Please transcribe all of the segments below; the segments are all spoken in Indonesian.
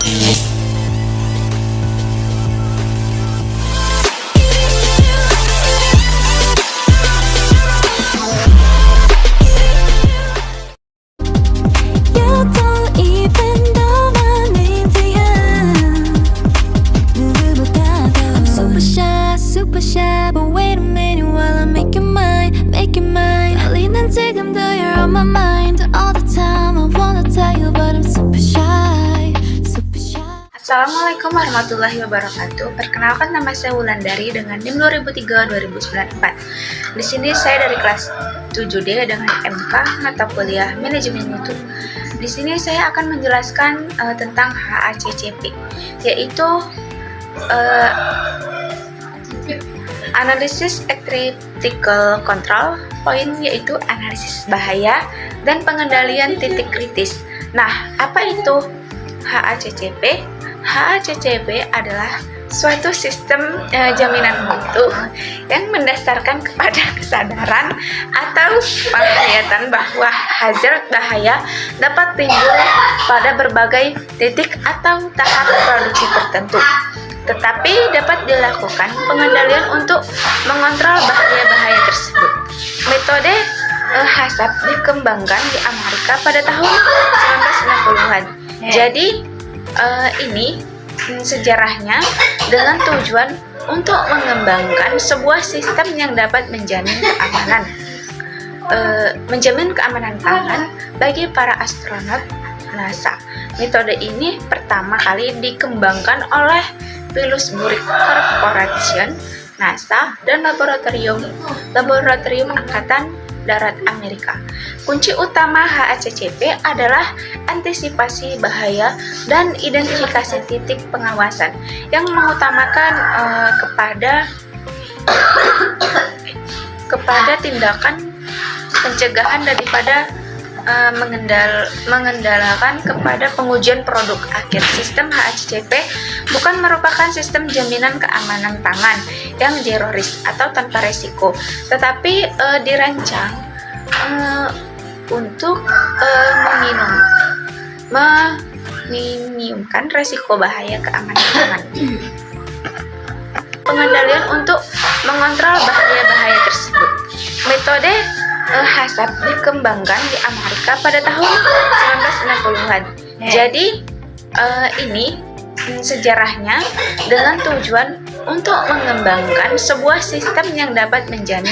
Super shy, but wait a minute while I make your mind, 달리는 지금도 you're on my mind all the time. I wanna tell you, but I'm super shy, super shy. Assalamualaikum warahmatullahi wabarakatuh. Perkenalkan, nama saya Wulandari dengan NIM 2003-2094. Di sini saya dari kelas 7D dengan MK mata kuliah Manajemen Mutu. Di sini saya akan menjelaskan tentang HACCP, yaitu Analisis Critical Control Point, yaitu analisis bahaya dan pengendalian titik kritis. Nah, apa itu HACCP? HACCP adalah suatu sistem jaminan mutu yang mendasarkan kepada kesadaran atau penghayatan bahwa hazard bahaya dapat timbul pada berbagai titik atau tahap produksi tertentu, tetapi dapat dilakukan pengendalian untuk mengontrol bahaya-bahaya tersebut. Metode HACCP dikembangkan di Amerika pada tahun 1960-an. Jadi ini sejarahnya dengan tujuan untuk mengembangkan sebuah sistem yang dapat menjamin keamanan pangan bagi para astronot NASA. Metode ini pertama kali dikembangkan oleh Pillsbury Corporation, NASA, dan Laboratorium Angkatan Darat Amerika. Kunci utama HACCP adalah antisipasi bahaya dan identifikasi titik pengawasan yang mengutamakan kepada tindakan pencegahan daripada mengendalikan kepada pengujian produk akhir. Sistem HACCP bukan merupakan sistem jaminan keamanan pangan yang zero risk atau tanpa resiko, tetapi dirancang untuk meminimumkan resiko bahaya keamanan pangan. Pengendalian untuk mengontrol bahaya-bahaya tersebut. Metode HACCP dikembangkan di Amerika pada tahun 1960-an. Jadi ini sejarahnya dengan tujuan untuk mengembangkan sebuah sistem yang dapat menjamin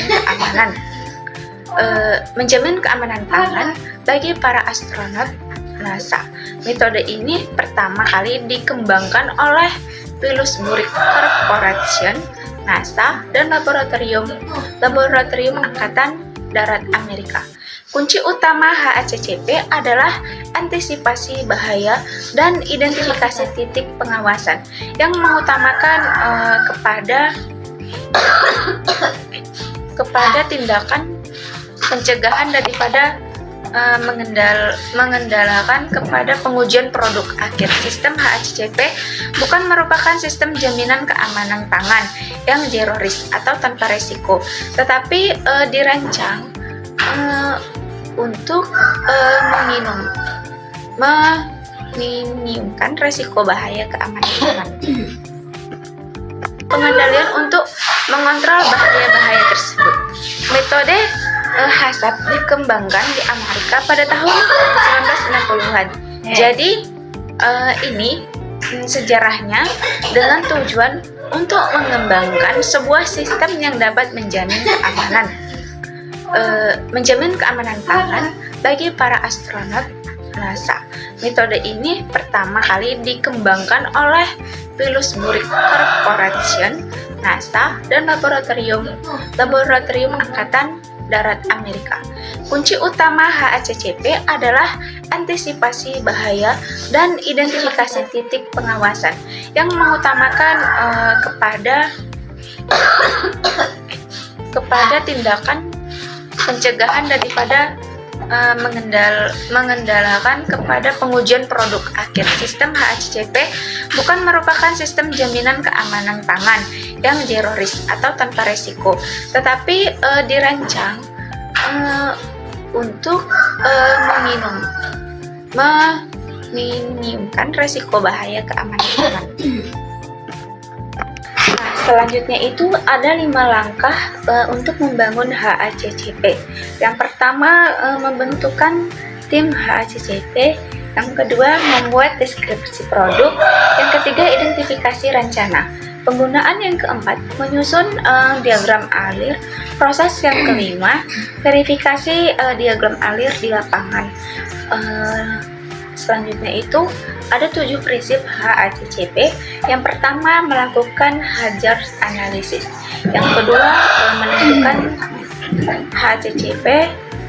keamanan pangan bagi para astronot NASA. Metode ini pertama kali dikembangkan oleh Pillsbury Corporation, NASA, dan Laboratorium Angkatan Darat Amerika. Kunci utama HACCP adalah antisipasi bahaya dan identifikasi titik pengawasan yang mengutamakan kepada tindakan pencegahan daripada mengendalikan kepada pengujian produk akhir. Sistem HACCP bukan merupakan sistem jaminan keamanan pangan yang zero risk atau tanpa resiko, tetapi dirancang untuk meminimumkan resiko bahaya keamanan pangan. Pengendalian untuk mengontrol bahaya-bahaya tersebut. Metode HACCP dikembangkan di Amerika pada tahun 1960-an. Jadi ini sejarahnya dengan tujuan untuk mengembangkan sebuah sistem yang dapat menjamin keamanan pangan bagi para astronot NASA. Metode ini pertama kali dikembangkan oleh Pillsbury Corporation, NASA, dan Laboratorium Angkatan Darat Amerika. Kunci utama HACCP adalah antisipasi bahaya dan identifikasi titik pengawasan yang mengutamakan kepada tindakan pencegahan daripada mengendalikan kepada pengujian produk akhir. Sistem HACCP bukan merupakan sistem jaminan keamanan pangan yang zero risk atau tanpa resiko, tetapi dirancang untuk meminimumkan resiko bahaya keamanan pangan. Nah, selanjutnya itu ada 5 langkah untuk membangun HACCP. Yang pertama, membentukkan tim HACCP. Yang kedua, membuat deskripsi produk. Yang ketiga, identifikasi rencana. Penggunaan yang keempat, menyusun diagram alir. Proses yang kelima, verifikasi diagram alir di lapangan. Selanjutnya itu ada 7 prinsip HACCP. Yang pertama, melakukan hazard analysis. Yang kedua, menentukan HACCP.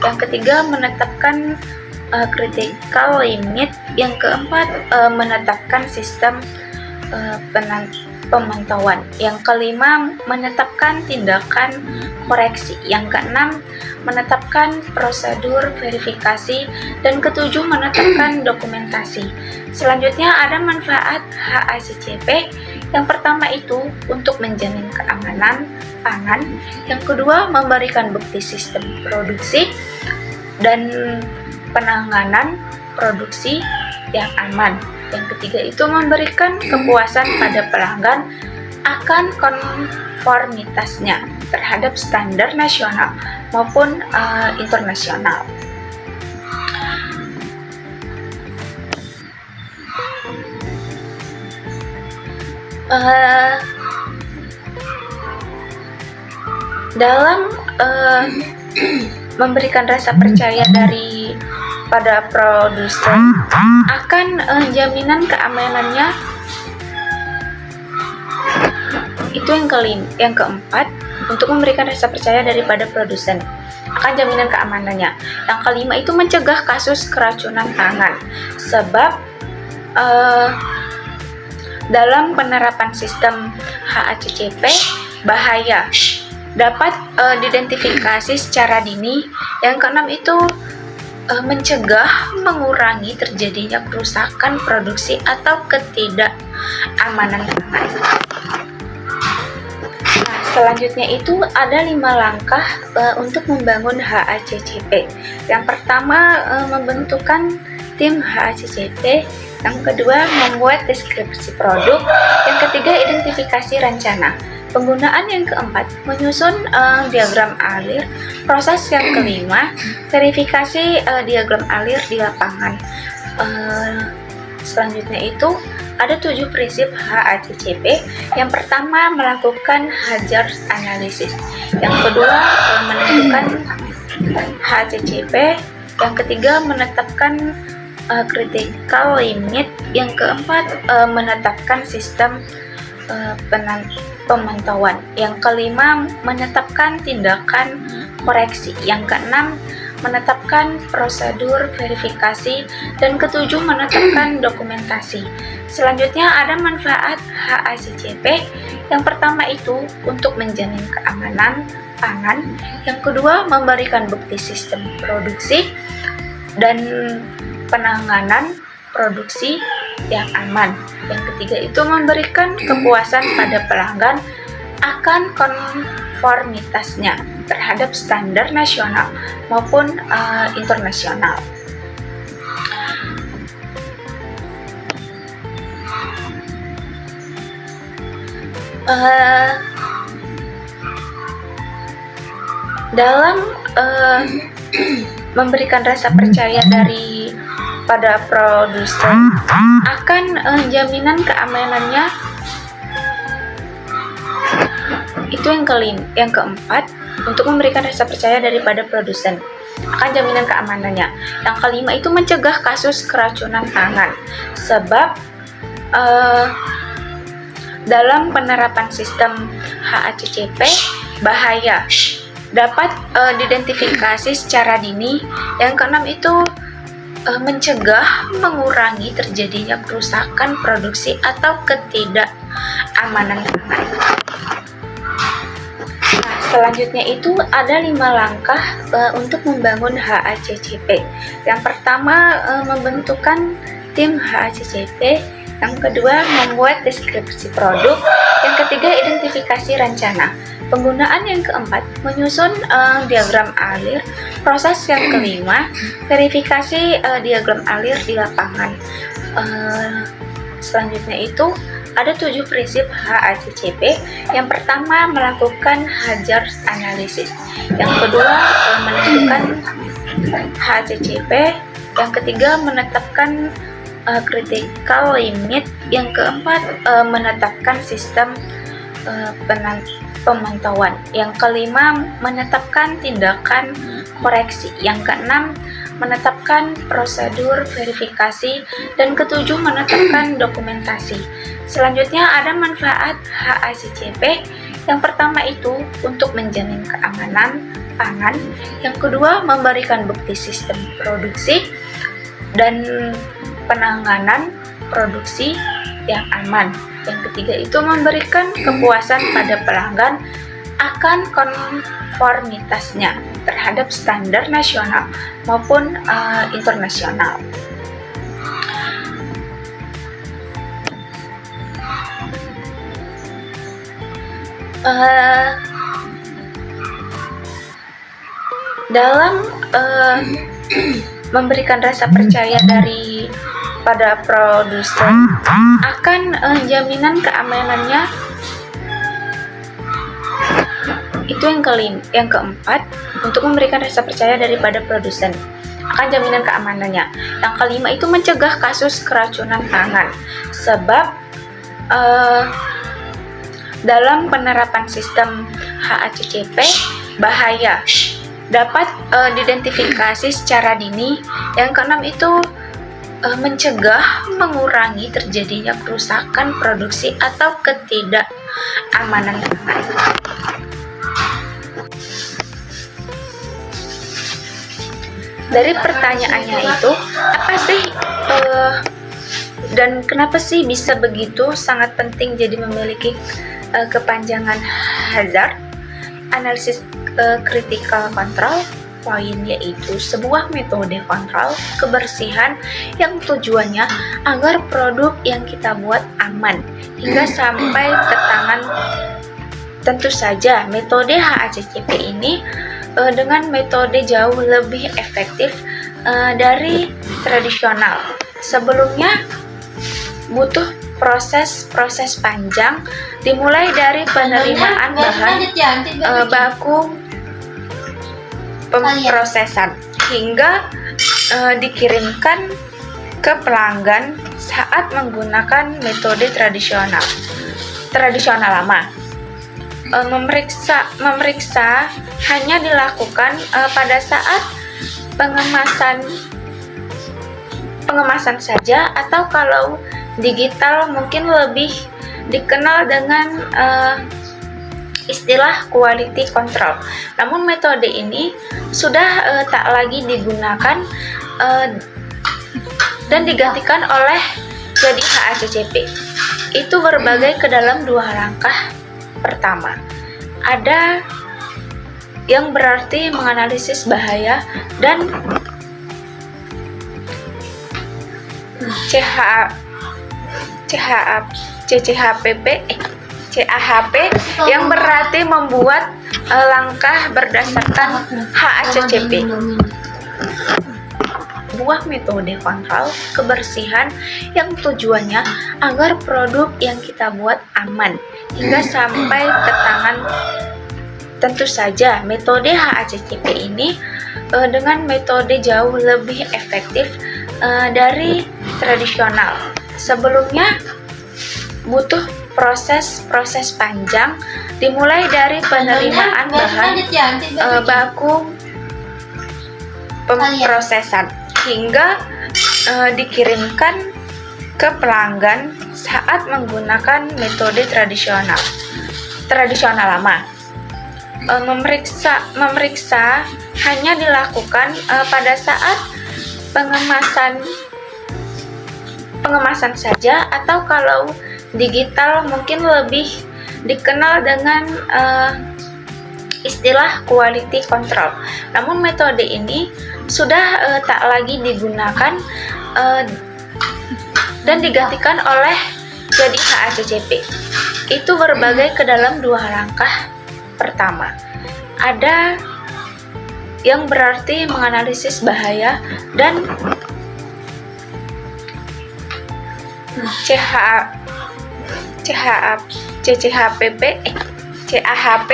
Yang ketiga, menetapkan critical limit. Yang keempat, menetapkan sistem pemantauan. Yang kelima, menetapkan tindakan koreksi. Yang keenam, menetapkan prosedur verifikasi. Dan ketujuh, menetapkan dokumentasi. Selanjutnya ada manfaat HACCP. Yang pertama itu untuk menjamin keamanan pangan. Yang kedua, memberikan bukti sistem produksi dan penanganan produksi yang aman. Yang ketiga itu memberikan kepuasan pada pelanggan akan konformitasnya terhadap standar nasional maupun internasional. Dalam memberikan rasa percaya pada produsen akan jaminan keamanannya, itu yang keempat, untuk memberikan rasa percaya daripada produsen akan jaminan keamanannya. Yang kelima itu mencegah kasus keracunan pangan, sebab dalam penerapan sistem HACCP bahaya dapat diidentifikasi secara dini. Yang keenam itu mencegah, mengurangi terjadinya kerusakan produksi atau ketidakamanan pangan. Nah, selanjutnya itu ada 5 langkah untuk membangun HACCP. Yang pertama, membentukkan tim HACCP. Yang kedua, membuat deskripsi produk. Yang ketiga, identifikasi rencana. Penggunaan yang keempat, menyusun diagram alir. Proses yang kelima, verifikasi diagram alir di lapangan. Selanjutnya itu ada 7 prinsip HACCP. Yang pertama, melakukan hazard analysis. Yang kedua, menentukan HACCP. Yang ketiga, menetapkan critical limit. Yang keempat, menetapkan sistem pemantauan. Yang kelima, menetapkan tindakan koreksi. Yang keenam, menetapkan prosedur verifikasi. Dan ketujuh, menetapkan dokumentasi. Selanjutnya ada manfaat HACCP. Yang pertama itu untuk menjamin keamanan pangan. Yang kedua, memberikan bukti sistem produksi dan penanganan produksi yang aman. Yang ketiga itu memberikan kepuasan pada pelanggan akan konformitasnya terhadap standar nasional maupun internasional. Dalam memberikan rasa percaya pada produsen akan jaminan keamanannya, itu yang keempat, untuk memberikan rasa percaya daripada produsen akan jaminan keamanannya. Yang kelima itu mencegah kasus keracunan pangan, sebab dalam penerapan sistem HACCP bahaya dapat diidentifikasi secara dini. Yang keenam itu mencegah, mengurangi terjadinya kerusakan produksi atau ketidakamanan pangan. Nah, selanjutnya itu ada 5 langkah untuk membangun HACCP. Yang pertama, membentukkan tim HACCP. Yang kedua, membuat deskripsi produk. Yang ketiga, identifikasi rencana. Penggunaan yang keempat, menyusun diagram alir. Proses yang kelima, verifikasi diagram alir di lapangan. Selanjutnya itu ada 7 prinsip HACCP. Yang pertama, melakukan hazard analysis. Yang kedua, menentukan HACCP. Yang ketiga, menetapkan critical limit. Yang keempat, menetapkan sistem pemantauan. Yang kelima, menetapkan tindakan koreksi. Yang keenam, menetapkan prosedur verifikasi. Dan ketujuh, menetapkan dokumentasi. Selanjutnya ada manfaat HACCP. Yang pertama itu untuk menjamin keamanan pangan. Yang kedua, memberikan bukti sistem produksi dan penanganan produksi yang aman. Yang ketiga itu memberikan kepuasan pada pelanggan akan konformitasnya terhadap standar nasional maupun internasional. Dalam memberikan rasa percaya pada produsen akan jaminan keamanannya, itu yang keempat, untuk memberikan rasa percaya daripada produsen akan jaminan keamanannya. Yang kelima itu mencegah kasus keracunan pangan, sebab dalam penerapan sistem HACCP bahaya dapat diidentifikasi secara dini. Yang keenam itu mencegah, mengurangi terjadinya kerusakan produksi atau ketidakamanan pangan. Dari pertanyaannya itu, apa sih dan kenapa sih bisa begitu sangat penting jadi memiliki kepanjangan hazard? Analisis critical control. Poin yaitu sebuah metode kontrol kebersihan yang tujuannya agar produk yang kita buat aman hingga sampai ke tangan. Tentu saja metode HACCP ini dengan metode jauh lebih efektif dari tradisional. Sebelumnya butuh proses panjang, dimulai dari penerimaan bahan baku, pemrosesan, hingga dikirimkan ke pelanggan saat menggunakan metode tradisional lama. Memeriksa hanya dilakukan pada saat pengemasan saja, atau kalau digital mungkin lebih dikenal dengan istilah quality control. Namun metode ini sudah tak lagi digunakan dan digantikan oleh jadi HACCP. Itu berbagi ke dalam 2 langkah. Pertama, ada yang berarti menganalisis bahaya dan CAHP yang berarti membuat langkah berdasarkan HACCP. Sebuah metode kontrol kebersihan yang tujuannya agar produk yang kita buat aman hingga sampai ke tangan. Tentu saja metode HACCP ini dengan metode jauh lebih efektif dari tradisional. Sebelumnya butuh proses panjang, dimulai dari penerimaan bahan baku, pemrosesan, hingga dikirimkan ke pelanggan saat menggunakan metode tradisional lama. Memeriksa hanya dilakukan pada saat pengemasan saja, atau kalau digital mungkin lebih dikenal dengan istilah quality control. Namun metode ini sudah tak lagi digunakan dan digantikan oleh jadi HACCP. Itu berbagi ke dalam 2 langkah. pertama, ada yang berarti menganalisis bahaya dan CAHP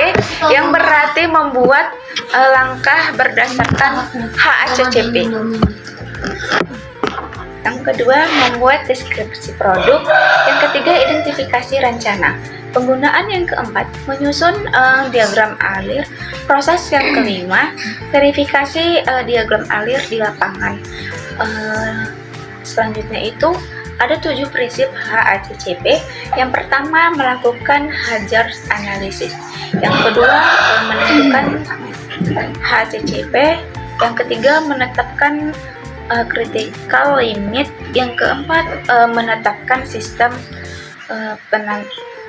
yang berarti membuat langkah berdasarkan HACCP. Yang kedua, membuat deskripsi produk. Yang ketiga, identifikasi rencana. Penggunaan yang keempat, menyusun diagram alir. Proses yang kelima, verifikasi diagram alir di lapangan. Selanjutnya itu ada 7 prinsip HACCP. Yang pertama, melakukan hazard analysis. Yang kedua, menentukan HACCP. Yang ketiga, menetapkan critical limit. Yang keempat, menetapkan sistem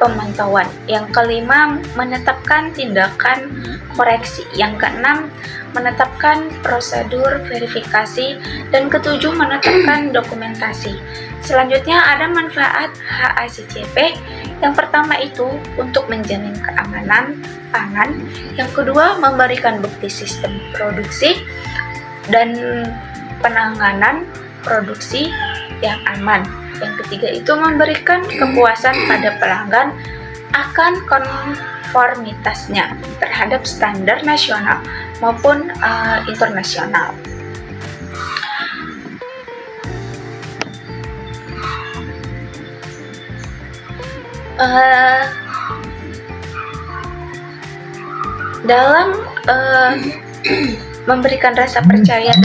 pemantauan. Yang kelima, menetapkan tindakan koreksi. Yang keenam, menetapkan prosedur verifikasi. Dan ketujuh, menetapkan dokumentasi. Selanjutnya ada manfaat HACCP. Yang pertama itu untuk menjamin keamanan pangan. Yang kedua, memberikan bukti sistem produksi dan penanganan produksi yang aman. Yang ketiga itu memberikan kepuasan pada pelanggan akan konformitasnya terhadap standar nasional maupun internasional. Dalam memberikan rasa percaya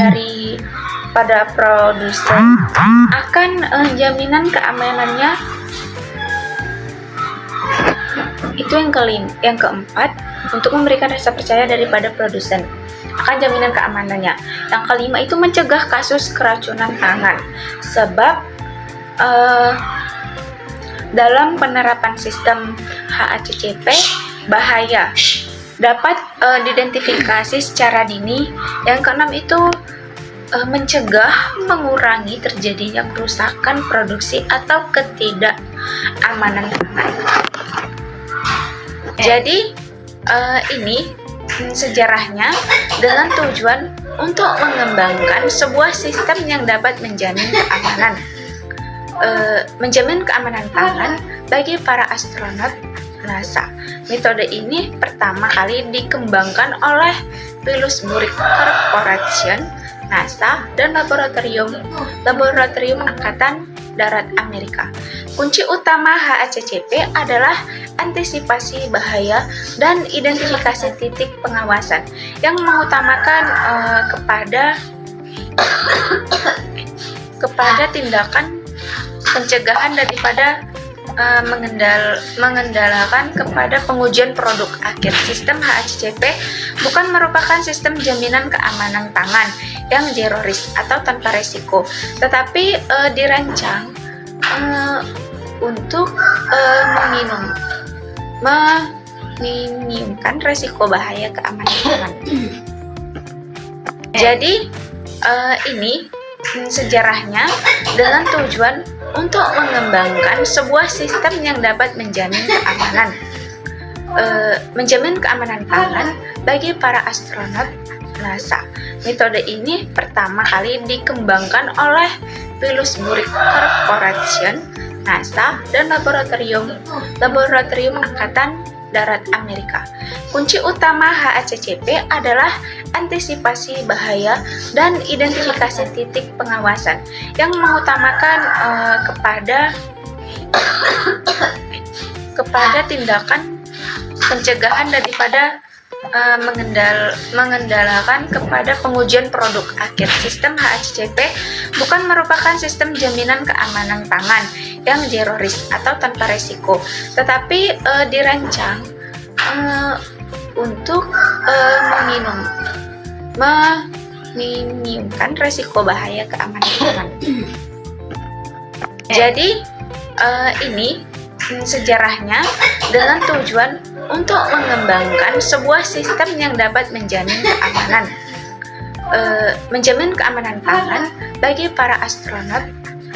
pada produsen akan jaminan keamanannya, itu yang keempat, untuk memberikan rasa percaya daripada produsen akan jaminan keamanannya. Yang kelima itu mencegah kasus keracunan pangan, sebab dalam penerapan sistem HACCP bahaya dapat diidentifikasi secara dini. Yang keenam itu mencegah, mengurangi terjadinya kerusakan produksi atau ketidakamanan pangan. Jadi ini sejarahnya dengan tujuan untuk mengembangkan sebuah sistem yang dapat menjamin keamanan pangan bagi para astronot NASA. Metode ini pertama kali dikembangkan oleh Pillsbury Corporation, NASA, dan Laboratorium Angkatan Darat Amerika. Kunci utama HACCP adalah antisipasi bahaya dan identifikasi titik pengawasan yang mengutamakan kepada tindakan pencegahan daripada mengendalikan kepada pengujian produk akhir. Sistem HACCP bukan merupakan sistem jaminan keamanan pangan yang zero risk atau tanpa resiko, tetapi dirancang untuk meminimumkan resiko bahaya keamanan pangan. Jadi ini sejarahnya dengan tujuan untuk mengembangkan sebuah sistem yang dapat menjamin keamanan pangan bagi para astronot NASA. Metode ini pertama kali dikembangkan oleh Pillsbury Corporation, NASA, dan Laboratorium Angkatan Darat Amerika. Kunci utama HACCP adalah antisipasi bahaya dan identifikasi titik pengawasan yang mengutamakan kepada tindakan pencegahan daripada mengendalikan kepada pengujian produk akhir. Sistem HACCP bukan merupakan sistem jaminan keamanan pangan yang zero risk atau tanpa resiko, tetapi dirancang untuk meminimumkan resiko bahaya keamanan pangan. Jadi ini sejarahnya dengan tujuan untuk mengembangkan sebuah sistem yang dapat menjamin keamanan pangan bagi para astronot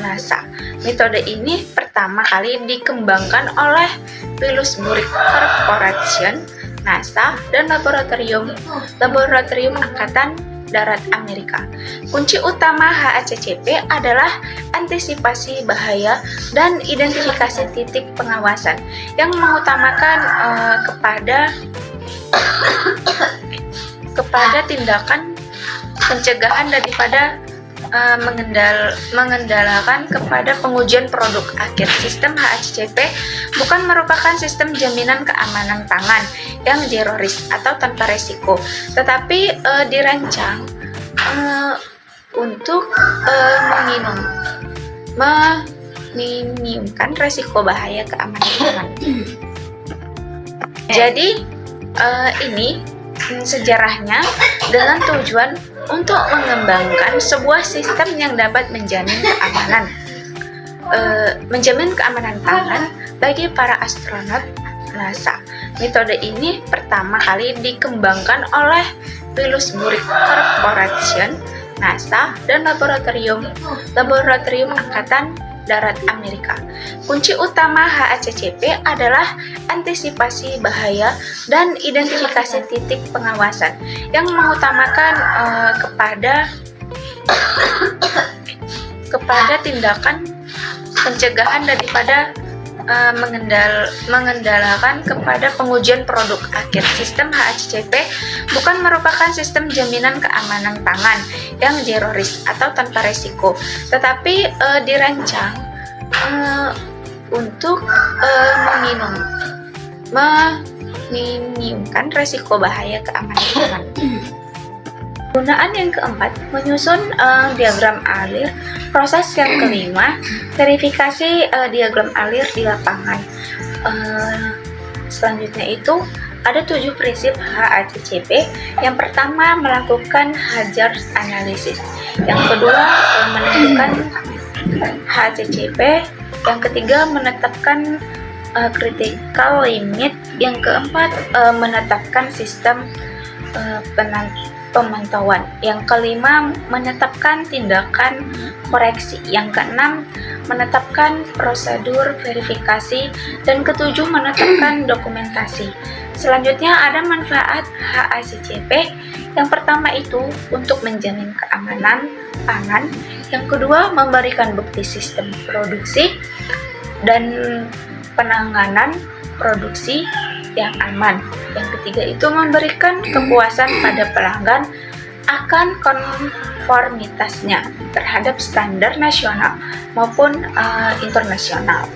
NASA. Metode ini pertama kali dikembangkan oleh Pillsbury Corporation, NASA, dan Laboratorium Angkatan Darat Amerika. Kunci utama HACCP adalah antisipasi bahaya dan identifikasi titik pengawasan yang mengutamakan kepada tindakan pencegahan daripada mengendalikan kepada pengujian produk akhir. Sistem HACCP bukan merupakan sistem jaminan keamanan pangan yang zero risk atau tanpa resiko, tetapi dirancang untuk meminimumkan resiko bahaya keamanan pangan. Jadi ini sejarahnya dengan tujuan untuk mengembangkan sebuah sistem yang dapat menjamin keamanan pangan bagi para astronot NASA. Metode ini pertama kali dikembangkan oleh Pillsbury Corporation, NASA, dan Laboratorium Angkatan Darat Amerika. Kunci utama HACCP adalah antisipasi bahaya dan identifikasi titik pengawasan yang mengutamakan kepada tindakan pencegahan daripada mengendalikan kepada pengujian produk akhir. Sistem HACCP bukan merupakan sistem jaminan keamanan pangan yang zero risk atau tanpa resiko, tetapi dirancang untuk meminimumkan resiko bahaya keamanan pangan. Penggunaan yang keempat, menyusun diagram alir. Proses yang kelima, verifikasi diagram alir di lapangan. Selanjutnya itu ada 7 prinsip HACCP. Yang pertama, melakukan hazard analysis. Yang kedua, menentukan HACCP. Yang ketiga, menetapkan critical limit. Yang keempat, menetapkan sistem pemantauan. Yang kelima, menetapkan tindakan koreksi. Yang keenam, menetapkan prosedur verifikasi. Dan ketujuh, menetapkan dokumentasi. Selanjutnya ada manfaat HACCP. Yang pertama itu untuk menjamin keamanan pangan. Yang kedua, memberikan bukti sistem produksi dan penanganan produksi yang aman. Yang ketiga itu memberikan kepuasan pada pelanggan akan konformitasnya terhadap standar nasional maupun internasional.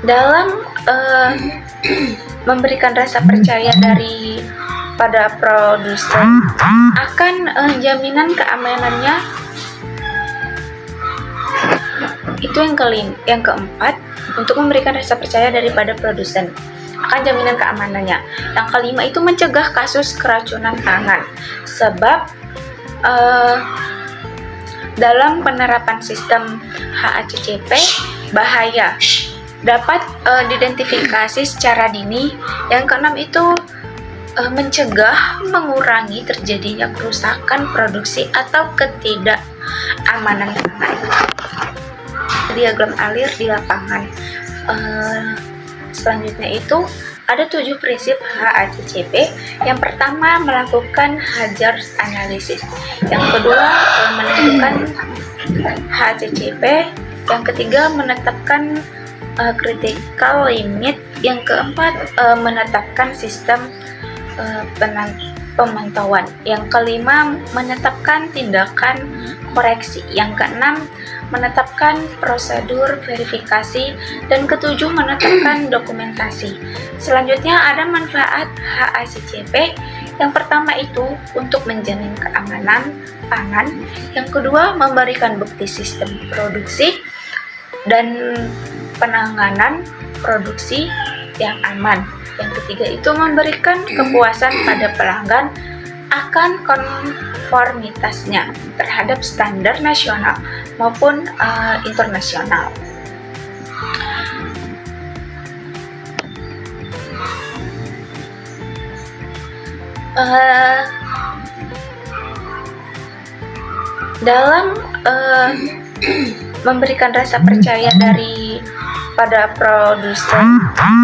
Dalam memberikan rasa percaya pada produsen akan jaminan keamanannya, itu yang keempat, untuk memberikan rasa percaya daripada produsen akan jaminan keamanannya. Yang kelima itu mencegah kasus keracunan pangan, sebab dalam penerapan sistem HACCP bahaya dapat diidentifikasi secara dini. Yang keenam itu mencegah, mengurangi terjadinya kerusakan produksi atau ketidakamanan pangan. Diagram alir di lapangan. Selanjutnya itu ada 7 prinsip HACCP. Yang pertama, melakukan hazard analysis. Yang kedua, menentukan HACCP. Yang ketiga, menetapkan critical limit. Yang keempat, menetapkan sistem pemantauan. Yang kelima, menetapkan tindakan koreksi. Yang keenam, menetapkan prosedur verifikasi. Dan ketujuh, menetapkan dokumentasi. Selanjutnya ada manfaat HACCP. Yang pertama itu untuk menjamin keamanan pangan. Yang kedua, memberikan bukti sistem produksi dan penanganan produksi yang aman. Yang ketiga itu memberikan kepuasan pada pelanggan akan konformitasnya terhadap standar nasional maupun internasional. Dalam memberikan rasa percaya dari pada produsen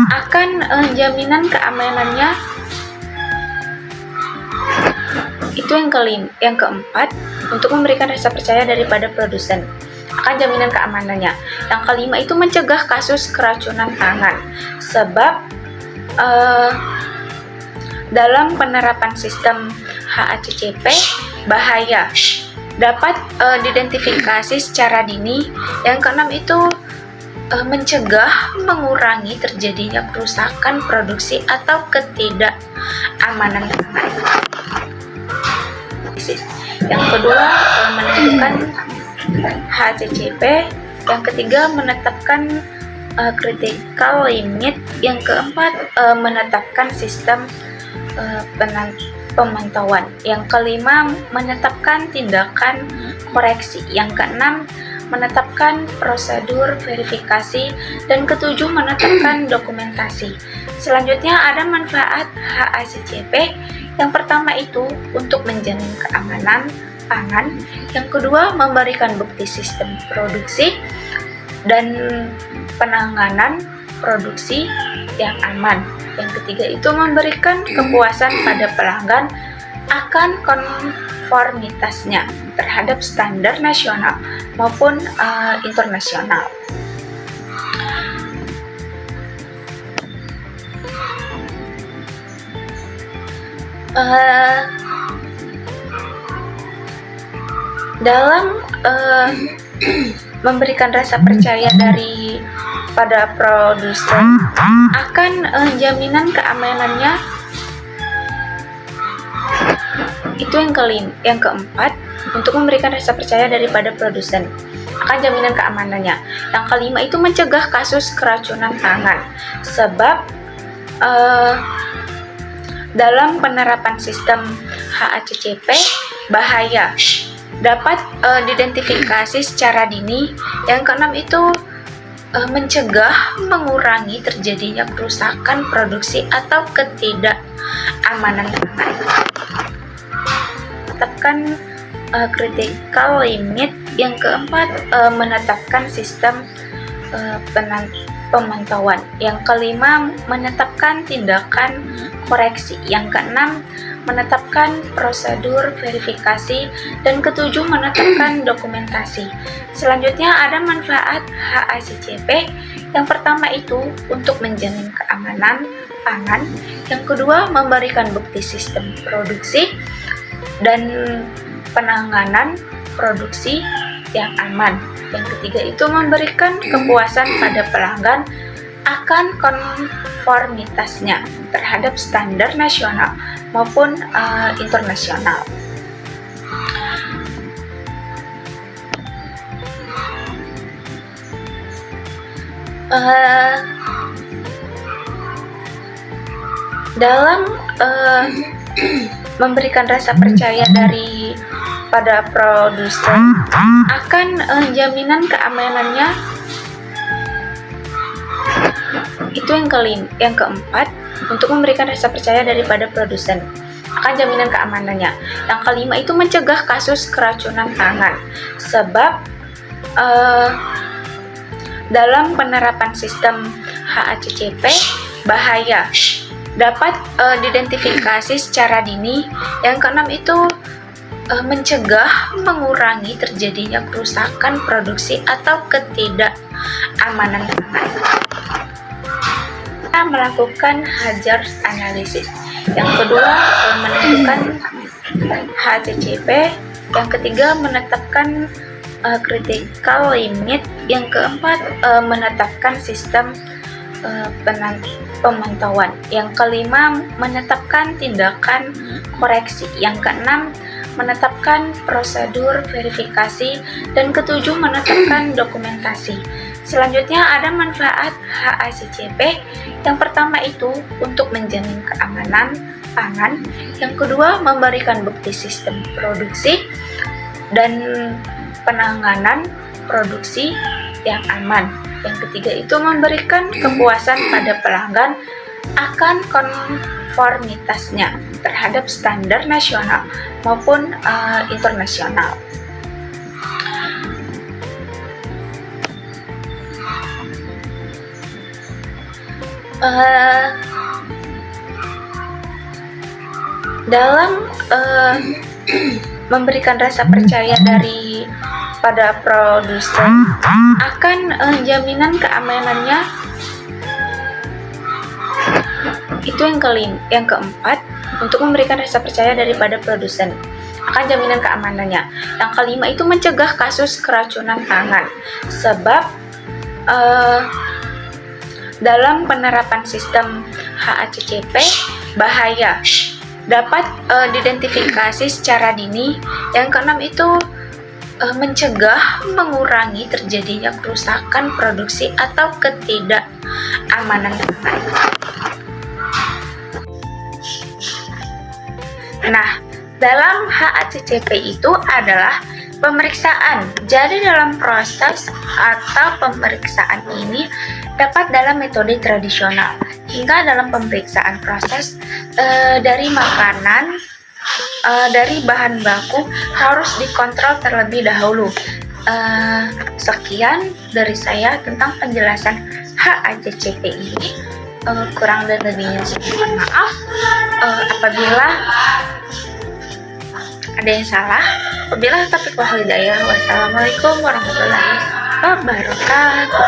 akan jaminan keamanannya. Itu yang keempat, untuk memberikan rasa percaya daripada produsen akan jaminan keamanannya. Yang kelima itu mencegah kasus keracunan tangan, sebab dalam penerapan sistem HACCP bahaya dapat diidentifikasi secara dini. Yang keenam itu mencegah, mengurangi terjadinya kerusakan produksi atau ketidakamanan tangan. Yang kedua, menentukan HACCP. Yang ketiga, menetapkan critical limit. Yang keempat, menetapkan sistem pemantauan. Yang kelima, menetapkan tindakan koreksi. Yang keenam, menetapkan prosedur verifikasi. Dan ketujuh, menetapkan dokumentasi. Selanjutnya ada manfaat HACCP. Yang pertama itu untuk menjamin keamanan pangan. Yang kedua, memberikan bukti sistem produksi dan penanganan produksi yang aman. Yang ketiga itu memberikan kepuasan pada pelanggan akan konformitasnya terhadap standar nasional maupun internasional. Dalam memberikan rasa percaya dari pada produsen akan jaminan keamanannya. Itu yang keempat, untuk memberikan rasa percaya daripada produsen akan jaminan keamanannya. Yang kelima itu mencegah kasus keracunan tangan, sebab dalam penerapan sistem HACCP bahaya dapat diidentifikasi secara dini. Yang keenam itu mencegah, mengurangi terjadinya kerusakan produksi atau ketidakamanan tangan. Menetapkan critical limit. Yang keempat, menetapkan sistem pemantauan. Yang kelima, menetapkan tindakan koreksi. Yang keenam, menetapkan prosedur verifikasi. Dan ketujuh, menetapkan dokumentasi. Selanjutnya ada manfaat HACCP. Yang pertama itu untuk menjamin keamanan pangan. Yang kedua, memberikan bukti sistem produksi dan penanganan produksi yang aman. Yang ketiga itu memberikan kepuasan pada pelanggan akan konformitasnya terhadap standar nasional maupun internasional. Dalam memberikan rasa percaya dari pada produsen akan jaminan keamanannya. Itu yang keempat, untuk memberikan rasa percaya daripada produsen akan jaminan keamanannya. Yang kelima itu mencegah kasus keracunan tangan, sebab dalam penerapan sistem HACCP bahaya dapat diidentifikasi secara dini. Yang keenam itu mencegah, mengurangi terjadinya kerusakan produksi atau ketidakamanan tangan. Kita melakukan hazard analysis. Yang kedua, menentukan HACCP. Yang ketiga, menetapkan critical limit. Yang keempat, menetapkan sistem pemantauan. Yang kelima, menetapkan tindakan koreksi. Yang keenam, menetapkan prosedur verifikasi. Dan ketujuh, menetapkan dokumentasi. Selanjutnya ada manfaat HACCP. Yang pertama itu untuk menjamin keamanan pangan. Yang kedua, memberikan bukti sistem produksi dan penanganan produksi yang aman. Yang ketiga itu memberikan kepuasan pada pelanggan akan konformitasnya terhadap standar nasional maupun internasional. eh, dalam memberikan rasa percaya dari pada produsen akan jaminan keamanannya. Itu yang keempat, untuk memberikan rasa percaya daripada produsen akan jaminan keamanannya. Yang kelima itu mencegah kasus keracunan pangan, sebab dalam penerapan sistem HACCP bahaya dapat diidentifikasi secara dini. Yang keenam itu mencegah, mengurangi terjadinya kerusakan produksi atau ketidakamanan pangan. Nah, dalam HACCP itu adalah pemeriksaan. Jadi dalam proses atau pemeriksaan ini dapat dalam metode tradisional hingga dalam pemeriksaan proses dari makanan, dari bahan baku harus dikontrol terlebih dahulu. Sekian dari saya tentang penjelasan HACCP ini. Kurang dan lebihnya mohon maaf apabila ada yang salah. Wabillahi taufiq wal hidayah. Wassalamualaikum warahmatullahi wabarakatuh.